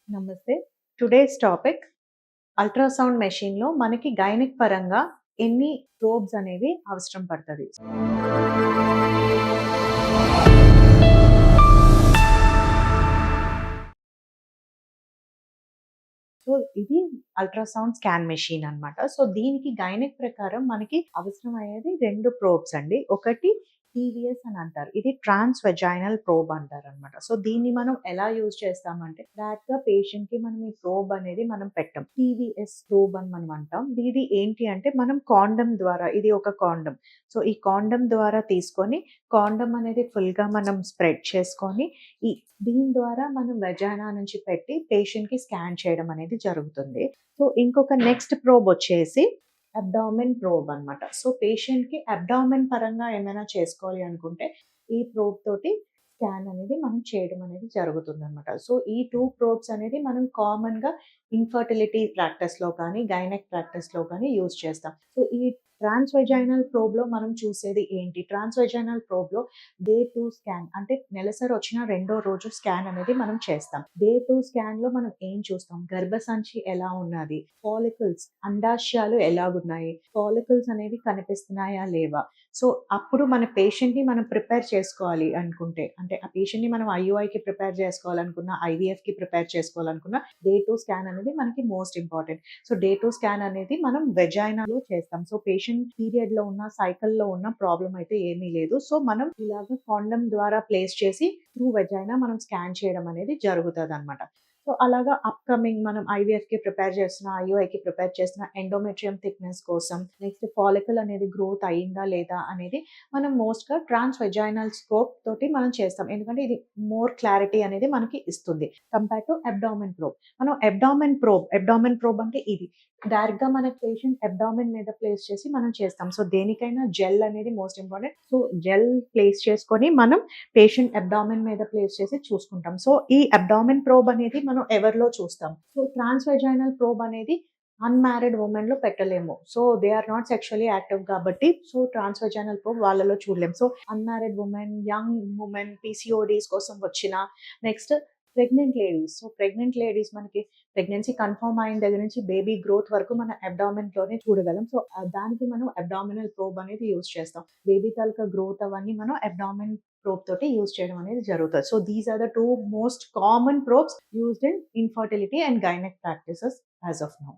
నమస్తే. Today's topic ultrasound మెషిన్‌లో మనకి గైనిక్ పరంగా ఎన్ని ప్రోబ్స్ అనేవి అవసరం పడతది. సో, ఇది అల్ట్రాసౌండ్ స్కాన్ మెషిన్ అన్నమాట. సో, దీనికి గైనిక్ ప్రకారం మనకి అవసరమయ్యేది 2 ప్రోబ్స్ అండి. ఒకటి టీవీఎస్ అని అంటారు. ఇది ట్రాన్స్ వెజైనల్ ప్రోబ్ అంటారనమాట. సో, దీన్ని మనం ఎలా యూజ్ చేస్తామంటే డైరెక్ట్‌గా పేషెంట్‌కి మనం ఈ ప్రోబ్ అనేది మనం పెట్టం. టీవీఎస్ ప్రోబ్ అని మనం అంటాం. ఇది ఏంటి అంటే మనం కాండమ్ ద్వారా, ఇది ఒక కాండమ్. సో, ఈ కాండమ్ ద్వారా తీసుకొని కాండమ్ అనేది ఫుల్‌గా మనం స్ప్రెడ్ చేసుకొని ఈ దీని ద్వారా మనం వెజైనా నుంచి పెట్టి పేషెంట్‌కి స్కాన్ చేయడం అనేది జరుగుతుంది. సో, ఇంకొక నెక్స్ట్ ప్రోబ్ వచ్చేసి అబ్డామెన్ ప్రోబ్ అన్నమాట. సో, పేషెంట్‌కి అబ్డామెన్ పరంగా ఏమైనా చేసుకోవాలి అనుకుంటే ఈ ప్రోబ్ తోటి స్కాన్ అనేది మనం చేయడం అనేది జరుగుతుందన్నమాట. సో, ఈ 2 ప్రోబ్స్ అనేది మనం కామన్‌గా ఇన్‌ఫర్టిలిటీ ప్రాక్టీస్‌లో కానీ, గైనక్ ప్రాక్టీస్‌లో కానీ యూజ్ చేస్తాం. సో, ఈ ట్రాన్స్ వెజైనల్ ప్రోబ్‌లో మనం చూసేది ఏంటి? ట్రాన్స్ వెజైనల్ ప్రోబ్‌లో డే 2 స్కాన్ అంటే నెలసరి వచ్చిన రెండో రోజు స్కాన్ అనేది మనం చేస్తాం. డే 2 స్కాన్‌లో మనం ఏం చూస్తాం? గర్భసంచి ఎలా ఉన్నది? ఫాలికల్స్ అండాశయాలు ఎలాగున్నాయి? ఫాలికల్స్ అనేవి కనిపిస్తున్నాయా? లేవా? సో, అప్పుడు మన పేషెంట్‌ని మనం ప్రిపేర్ చేసుకోవాలి అనుకుంటే, అంటే ఆ పేషెంట్‌ని మనం ఐయూఐకి ప్రిపేర్ చేసుకోవాలనుకున్నా, ఐవీఎఫ్‌కి ప్రిపేర్ చేసుకోవాలనుకున్నా డే 2 స్కాన్ అనేది మనకి most important. So, day 2 scan అనేది మనం వెజైనాలో చేస్తాం. సో, పేషెంట్ పీరియడ్‌లో ఉన్న, సైకిల్‌లో ఉన్న ప్రాబ్లమ్ అయితే ఏమీ లేదు. సో, మనం ఇలాగ కాండమ్ ద్వారా ప్లేస్ చేసి త్రూ వెజైనా మనం స్కాన్ చేయడం అనేది జరుగుతదనమాట. సో, అలాగా అప్‌కమింగ్ మనం ఐవీఎఫ్‌కి ప్రిపేర్ చేస్తున్న, ఐయూఐకి ప్రిపేర్ చేస్తున్న ఎండోమెట్రియం థిక్‌నెస్ కోసం, నెక్స్ట్ ఫాలికల్ అనేది గ్రోత్ అయిందా లేదా అనేది మనం మోస్ట్‌గా ట్రాన్స్ వెజైనల్ స్కోప్ తోటి మనం చేస్తాం. ఎందుకంటే ఇది మోర్ క్లారిటీ అనేది మనకి ఇస్తుంది. Compare to abdomen probe. మనం అబ్డామెన్ ప్రోబ్ అంటే ఇది. డైరెక్ట్‌గా మన పేషెంట్ అబ్డామెన్ మీద ప్లేస్ చేసి మనం చేస్తాం. సో, దేనికైనా జెల్ అనేది most important. So, gel place చేసుకొని మనం పేషెంట్ అబ్డామెన్ మీద ప్లేస్ చేసి చూసుకుంటాం. సో, ఈ అబ్డామెన్ ప్రోబ్ అనేది మనం ఎవరిలో చూస్తాం. సో, ట్రాన్స్ వెజైనల్ ప్రోబ్ అనేది అన్‌మ్యారిడ్ వుమెన్‌లో పెట్టలేము. So, they are not sexually active కాబట్టి సో, ట్రాన్స్ వెజైనల్ ప్రోబ్ వాళ్ళలో చూడలేము. So, unmarried women, young women, PCODs కోసం వచ్చిన next pregnant ladies. So, pregnant ladies మనకి ప్రెగ్నెన్సీ కన్ఫర్మ్ అయిన దగ్గర నుంచి బేబీ గ్రోత్ వరకు మన అబ్డామెన్‌లోనే చూడగలం. సో, దానికి మనం అబ్డామినల్ ప్రోబ్ అనేది యూజ్ చేస్తాం. బేబీ తాలూకా గ్రోత్ అవన్నీ మనం అబ్డామెన్ ప్రోబ్ తోటి యూజ్ చేయడం అనేది జరుగుతది. So, these are the 2 most common probes used in infertility and gynaec practices as of now.